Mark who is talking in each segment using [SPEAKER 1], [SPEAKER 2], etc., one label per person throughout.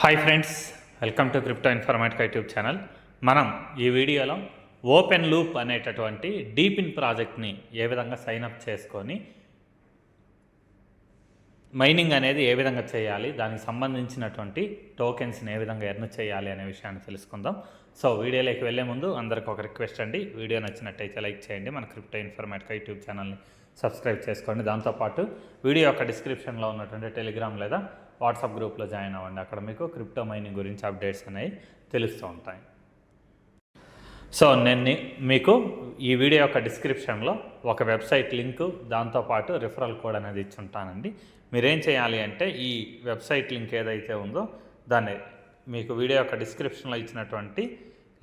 [SPEAKER 1] Hi friends, welcome to crypto informatic YouTube channel. మనం ఈ వీడియోలో ఓపెన్ లూప్ అనేటటువంటి డీపిన్ ప్రాజెక్ట్ని ఏ విధంగా సైన్అప్ చేసుకొని మైనింగ్ అనేది ఏ విధంగా చేయాలి, దానికి సంబంధించినటువంటి టోకెన్స్ని ఏ విధంగా ఎర్న్ చేయాలి అనే విషయాన్ని తెలుసుకుందాం. సో వీడియోలోకి వెళ్ళే ముందు అందరికి ఒక రిక్వెస్ట్ అండి, వీడియో నచ్చినట్టయితే లైక్ చేయండి, మన క్రిప్టో ఇన్ఫర్మేటిక్ యూట్యూబ్ ఛానల్ని సబ్స్క్రైబ్ చేసుకోండి. దాంతోపాటు వీడియో యొక్క డిస్క్రిప్షన్లో ఉన్నటువంటి టెలిగ్రామ్ లేదా వాట్సాప్ గ్రూప్లో జాయిన్ అవ్వండి. అక్కడ మీకు క్రిప్టో మైనింగ్ గురించి అప్డేట్స్ అనేవి తెలుస్తూ ఉంటాయి. సో నేను మీకు ఈ వీడియో యొక్క డిస్క్రిప్షన్లో ఒక వెబ్సైట్ లింకు, దాంతోపాటు రిఫరల్ కోడ్ అనేది ఇచ్చి ఉంటానండి. మీరేం చేయాలి అంటే ఈ వెబ్సైట్ లింక్ ఏదైతే ఉందో దాన్ని మీకు వీడియో యొక్క డిస్క్రిప్షన్లో ఇచ్చినటువంటి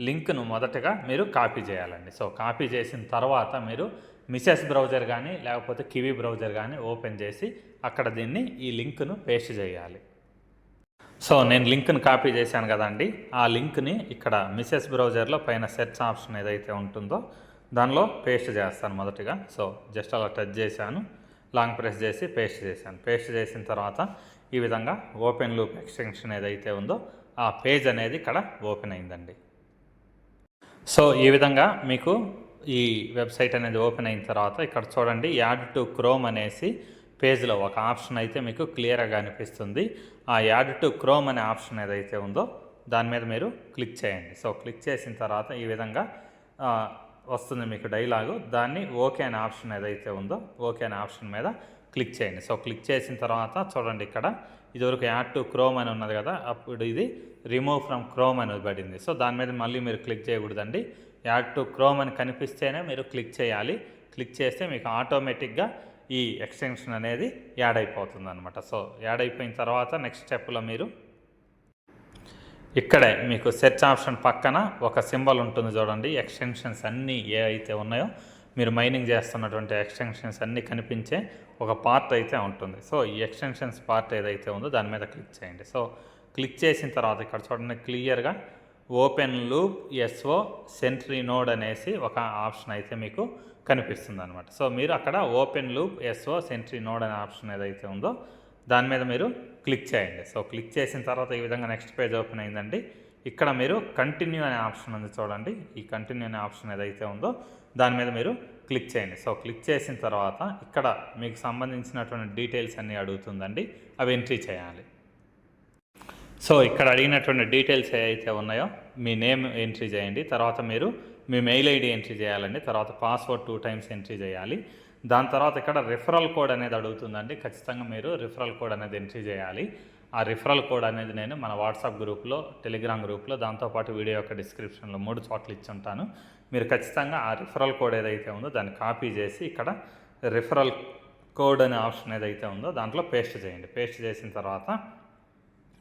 [SPEAKER 1] లింక్ను మొదటగా మీరు కాపీ చేయాలండి. సో కాపీ చేసిన తర్వాత మీరు మిసెస్ బ్రౌజర్ కానీ లేకపోతే కివీ బ్రౌజర్ కానీ ఓపెన్ చేసి అక్కడ దీన్ని ఈ లింక్ను పేస్ట్ చేయాలి. సో నేను లింక్ను కాపీ చేశాను కదండి, ఆ లింక్ని ఇక్కడ మిసెస్ బ్రౌజర్లో పైన సెర్చ్ ఆప్షన్ ఏదైతే ఉంటుందో దానిలో పేస్ట్ చేస్తాను మొదటిగా. సో జస్ట్ అలా టచ్ చేశాను, లాంగ్ ప్రెస్ చేసి పేస్ట్ చేశాను. పేస్ట్ చేసిన తర్వాత ఈ విధంగా ఓపెన్ లూప్ ఎక్స్టెన్షన్ ఏదైతే ఉందో ఆ పేజ్ అనేది ఇక్కడ ఓపెన్ అయిందండి. సో ఈ విధంగా మీకు ఈ వెబ్సైట్ అనేది ఓపెన్ అయిన తర్వాత ఇక్కడ చూడండి, యాడ్ టు క్రోమ్ అనేసి పేజ్లో ఒక ఆప్షన్ అయితే మీకు క్లియర్గా అనిపిస్తుంది. ఆ యాడ్ టు క్రోమ్ అనే ఆప్షన్ ఏదైతే ఉందో దాని మీద మీరు క్లిక్ చేయండి. సో క్లిక్ చేసిన తర్వాత ఈ విధంగా వస్తుంది మీకు డైలాగు. దాన్ని ఓకే అనే ఆప్షన్ ఏదైతే ఉందో ఓకే అనే ఆప్షన్ మీద క్లిక్ చేయండి. సో క్లిక్ చేసిన తర్వాత చూడండి, ఇక్కడ ఇదివరకు యాడ్ టు క్రోమ్ అని ఉన్నది కదా, అప్పుడు ఇది రిమూవ్ ఫ్రమ్ క్రోమ్ అని పడింది. సో దాని మీద మళ్ళీ మీరు క్లిక్ చేయకూడదండి. యాడ్ టు క్రోమ్ అని కనిపిస్తేనే మీరు క్లిక్ చేయాలి. క్లిక్ చేస్తే మీకు ఆటోమేటిక్గా ఈ ఎక్స్టెన్షన్ అనేది యాడ్ అయిపోతుంది అనమాట. సో యాడ్ అయిపోయిన తర్వాత నెక్స్ట్ స్టెప్లో మీరు ఇక్కడే మీకు సెర్చ్ ఆప్షన్ పక్కన ఒక సింబల్ ఉంటుంది చూడండి. ఎక్స్టెన్షన్స్ అన్నీ ఏ అయితే ఉన్నాయో మీరు మైనింగ్ చేస్తున్నటువంటి ఎక్స్టెన్షన్స్ అన్నీ కనిపించే ఒక పార్ట్ అయితే ఉంటుంది. సో ఈ ఎక్స్టెన్షన్స్ పార్ట్ ఏదైతే ఉందో దాని మీద క్లిక్ చేయండి. సో క్లిక్ చేసిన తర్వాత ఇక్కడ చూడండి, క్లియర్గా ఓపెన్ లూప్ ఎస్ఓ సెంట్రీ నోడ్ అనేసి ఒక ఆప్షన్ అయితే మీకు కనిపిస్తుంది అనమాట. సో మీరు అక్కడ ఓపెన్ లూప్ ఎస్ఓ సెంట్రీ నోడ్ అనే ఆప్షన్ ఏదైతే ఉందో దాని మీద మీరు క్లిక్ చేయండి. సో క్లిక్ చేసిన తర్వాత ఈ విధంగా నెక్స్ట్ పేజ్ ఓపెన్ అయిందండి. ఇక్కడ మీరు కంటిన్యూ అనే ఆప్షన్ ఉంది చూడండి. ఈ కంటిన్యూ అనే ఆప్షన్ ఏదైతే ఉందో దాని మీద మీరు క్లిక్ చేయండి. సో క్లిక్ చేసిన తర్వాత ఇక్కడ మీకు సంబంధించినటువంటి డీటెయిల్స్ అన్నీ అడుగుతుందండి, అవి ఎంట్రీ చేయాలి. సో ఇక్కడ అడిగినటువంటి డీటెయిల్స్ ఏవైతే ఉన్నాయో మీ నేమ్ ఎంట్రీ చేయండి, తర్వాత మీరు మీ మెయిల్ ఐడి ఎంట్రీ చేయాలండి, తర్వాత పాస్వర్డ్ 2 times ఎంట్రీ చేయాలి. దాని తర్వాత ఇక్కడ రిఫరల్ కోడ్ అనేది అడుగుతుందండి. ఖచ్చితంగా మీరు రిఫరల్ కోడ్ అనేది ఎంట్రీ చేయాలి. ఆ రిఫరల్ కోడ్ అనేది నేను మన వాట్సాప్ గ్రూప్లో, టెలిగ్రామ్ గ్రూప్లో, దాంతోపాటు వీడియో యొక్క డిస్క్రిప్షన్లో 3 చోట్ల ఇచ్చి ఉంటాను. మీరు ఖచ్చితంగా ఆ రిఫరల్ కోడ్ ఏదైతే ఉందో దాన్ని కాపీ చేసి ఇక్కడ రిఫరల్ కోడ్ అనే ఆప్షన్ ఏదైతే ఉందో దాంట్లో పేస్ట్ చేయండి. పేస్ట్ చేసిన తర్వాత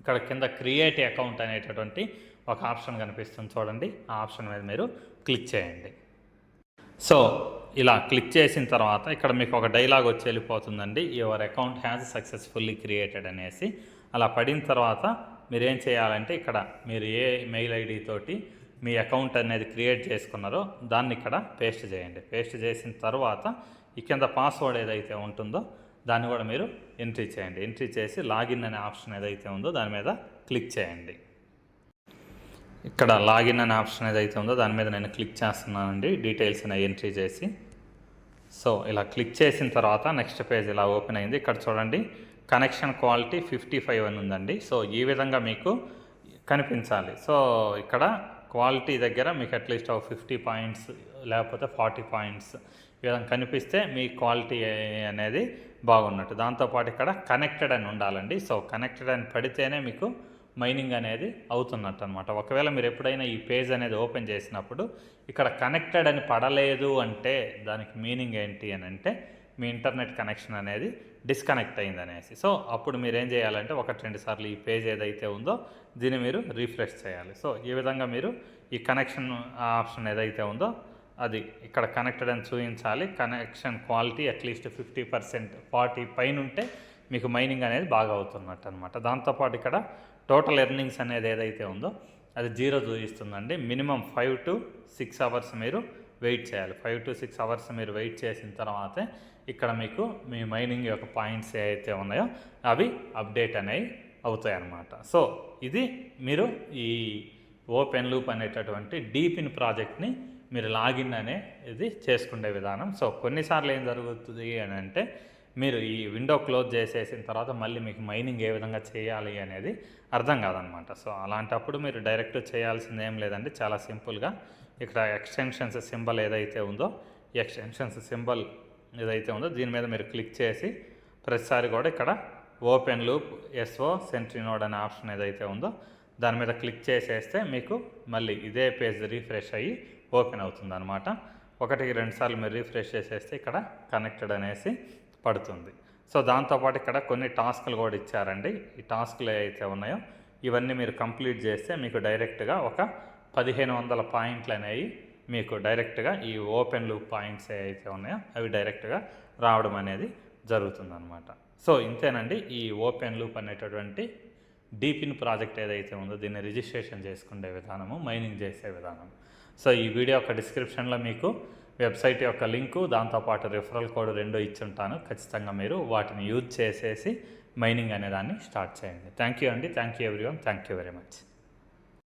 [SPEAKER 1] ఇక్కడ కింద క్రియేట్ అకౌంట్ అనేటటువంటి ఒక ఆప్షన్ కనిపిస్తుంది చూడండి, ఆ ఆప్షన్ మీద మీరు క్లిక్ చేయండి. సో ఇలా క్లిక్ చేసిన తర్వాత ఇక్కడ మీకు ఒక డైలాగ్ వచ్చి వెళ్ళిపోతుందండి, your account has successfully created అనేసి. అలా పడిన తర్వాత మీరు ఏం చేయాలంటే ఇక్కడ మీరు ఏ మెయిల్ ఐడి తోటి మీ అకౌంట్ అనేది క్రియేట్ చేసుకున్నారో దాన్ని ఇక్కడ పేస్ట్ చేయండి. పేస్ట్ చేసిన తర్వాత ఈ కింద పాస్వర్డ్ ఏదైతే ఉంటుందో దాన్ని కూడా మీరు ఎంట్రీ చేయండి. ఎంట్రీ చేసి లాగిన్ అనే ఆప్షన్ ఏదైతే ఉందో దాని మీద క్లిక్ చేయండి. ఇక్కడ లాగిన్ అనే ఆప్షన్ ఏదైతే ఉందో దాని మీద నేను క్లిక్ చేస్తున్నానండి, డీటెయిల్స్ అనేవి ఎంట్రీ చేసి. సో ఇలా క్లిక్ చేసిన తర్వాత నెక్స్ట్ పేజ్ ఇలా ఓపెన్ అయింది. ఇక్కడ చూడండి, కనెక్షన్ క్వాలిటీ 55 అని ఉందండి. సో ఈ విధంగా మీకు కనిపించాలి. సో ఇక్కడ క్వాలిటీ దగ్గర మీకు అట్లీస్ట్ 50 points లేకపోతే 40 points ఈ విధంగా కనిపిస్తే మీ క్వాలిటీ అనేది బాగున్నట్టు. దాంతోపాటు ఇక్కడ కనెక్టెడ్ అని ఉండాలండి. సో కనెక్టెడ్ అని పడితేనే మీకు మైనింగ్ అనేది అవుతున్నట్టు అనమాట. ఒకవేళ మీరు ఎప్పుడైనా ఈ పేజ్ అనేది ఓపెన్ చేసినప్పుడు ఇక్కడ కనెక్టెడ్ అని పడలేదు అంటే దానికి మీనింగ్ ఏంటి అని అంటే మీ ఇంటర్నెట్ కనెక్షన్ అనేది డిస్కనెక్ట్ అయింది అనేసి. సో అప్పుడు మీరు ఏం చేయాలంటే 1-2 సార్లు ఈ పేజ్ ఏదైతే ఉందో దీన్ని మీరు రీఫ్రెష్ చేయాలి. సో ఈ విధంగా మీరు ఈ కనెక్షన్ ఆప్షన్ ఏదైతే ఉందో అది ఇక్కడ కనెక్టెడ్ అని చూపించాలి. కనెక్షన్ క్వాలిటీ అట్లీస్ట్ 50%, 40 పైన ఉంటే మీకు మైనింగ్ అనేది బాగా అవుతున్నట్టు అనమాట. దాంతోపాటు ఇక్కడ టోటల్ ఎర్నింగ్స్ అనేది ఏదైతే ఉందో అది 0 చూపిస్తుందండి. మినిమం 5 to 6 hours మీరు వెయిట్ చేయాలి. 5 to 6 hours మీరు వెయిట్ చేసిన తర్వాతే ఇక్కడ మీకు మీ మైనింగ్ యొక్క పాయింట్స్ ఏవైతే ఉన్నాయో అవి అప్డేట్ అనేవి అవుతాయి అన్నమాట. సో ఇది మీరు ఈ ఓపెన్ లూప్ అనేటటువంటి డీపిన్ ప్రాజెక్ట్ని మీరు లాగిన్ అనేది చేసుకునే విధానం. సో కొన్నిసార్లు ఏం జరుగుతుంది అని అంటే మీరు ఈ విండో క్లోజ్ చేసేసిన తర్వాత మళ్ళీ మీకు మైనింగ్ ఏ విధంగా చేయాలి అనేది అర్థం కాదనమాట. సో అలాంటప్పుడు మీరు డైరెక్ట్ చేయాల్సింది ఏం లేదండి, చాలా సింపుల్గా ఇక్కడ ఎక్స్టెన్షన్స్ సింబల్ ఏదైతే ఉందో ఈ ఎక్స్టెన్షన్స్ సింబల్ ఏదైతే ఉందో దీని మీద మీరు క్లిక్ చేసి ప్రతిసారి కూడా ఇక్కడ ఓపెన్ లూప్ ఎస్ఓ సెంట్రీ నోడ్ అనే ఆప్షన్ ఏదైతే ఉందో దాని మీద క్లిక్ చేసేస్తే మీకు మళ్ళీ ఇదే పేజ్ రీఫ్రెష్ అయ్యి ఓపెన్ అవుతుంది అనమాట. 1-2 సార్లు మీరు రీఫ్రెష్ చేసేస్తే ఇక్కడ కనెక్టెడ్ అనేసి పడుతుంది. సో దాంతోపాటు ఇక్కడ కొన్ని టాస్క్లు కూడా ఇచ్చారండి. ఈ టాస్క్లు ఏవైతే ఉన్నాయో ఇవన్నీ మీరు కంప్లీట్ చేస్తే మీకు డైరెక్ట్గా ఒక 1500 పాయింట్లు అనేవి మీకు డైరెక్ట్గా ఈ ఓపెన్ లూప్ పాయింట్స్ ఏవైతే ఉన్నాయో అవి డైరెక్ట్గా రావడం అనేది జరుగుతుందన్నమాట. సో ఇంతేనండి ఈ ఓపెన్ లూప్ అనేటటువంటి డీపిన్ ప్రాజెక్ట్ ఏదైతే ఉందో దీన్ని రిజిస్ట్రేషన్ చేసుకునే విధానము, మైనింగ్ చేసే విధానం. సో ఈ వీడియో యొక్క డిస్క్రిప్షన్లో మీకు వెబ్సైట్ యొక్క లింకు దాంతోపాటు రిఫరల్ కోడ్ 2 ఇచ్చుంటాను. ఖచ్చితంగా మీరు వాటిని యూజ్ చేసేసి మైనింగ్ అనేదాన్ని స్టార్ట్ చేయండి. థ్యాంక్ యూ అండి. Thank you everyone. Thank you very much.